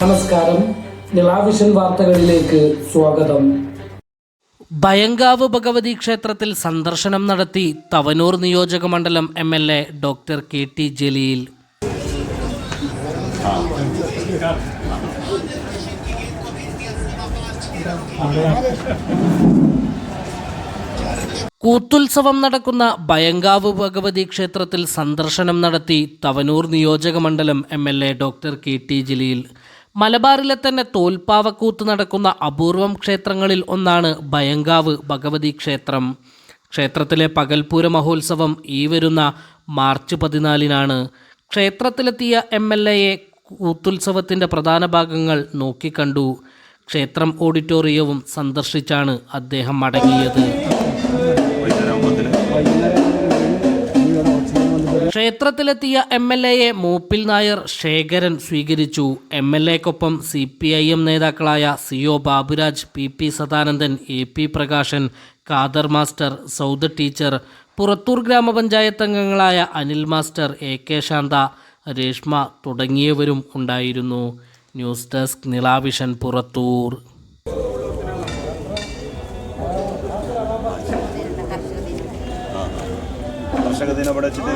നമസ്കാരം, നിലാവിഷൻ വാർത്തകളിലേക്ക് സ്വാഗതം. ഭയങ്കാവ് ഭഗവതി ക്ഷേത്രത്തിൽ സന്ദർശനം നടത്തി തവനൂർ നിയോജക മണ്ഡലം MLA ഡോക്ടർ KT ജലീൽ. കൂത്തുത്സവം നടക്കുന്ന ഭയങ്കാവ് ഭഗവതി ക്ഷേത്രത്തിൽ സന്ദർശനം നടത്തി തവനൂർ നിയോജക മണ്ഡലം MLA ഡോക്ടർ KT ജലീൽ. മലബാറിലെ തന്നെ തോൽപ്പാവക്കൂത്ത് നടക്കുന്ന അപൂർവം ക്ഷേത്രങ്ങളിൽ ഒന്നാണ് ഭയങ്കാവ് ഭഗവതി ക്ഷേത്രം. ക്ഷേത്രത്തിലെ പകൽപൂര മഹോത്സവം ഈ വരുന്ന മാർച്ച് 14-നാണ്. ക്ഷേത്രത്തിലെത്തിയ MLAയെ കൂത്തുത്സവത്തിൻ്റെ പ്രധാന ഭാഗങ്ങൾ നോക്കിക്കണ്ടു. ക്ഷേത്രം ഓഡിറ്റോറിയവും സന്ദർശിച്ചാണ് അദ്ദേഹം മടങ്ങിയത്. ക്ഷേത്രത്തിലെത്തിയ MLAയെ മൂപ്പിൽ നായർ ശേഖരൻ സ്വീകരിച്ചു. MLAക്കൊപ്പം CPIM നേതാക്കളായ CO Baburaj, PP Sadanandan, AP Prakashan, Khader master, Sauda teacher, Purathur ഗ്രാമപഞ്ചായത്ത് അംഗങ്ങളായ അനിൽ മാസ്റ്റർ, AK ശാന്ത, രേഷ്മ തുടങ്ങിയവരും ഉണ്ടായിരുന്നു. News desk Nila vision, Purathur. എവിടെയാണ്?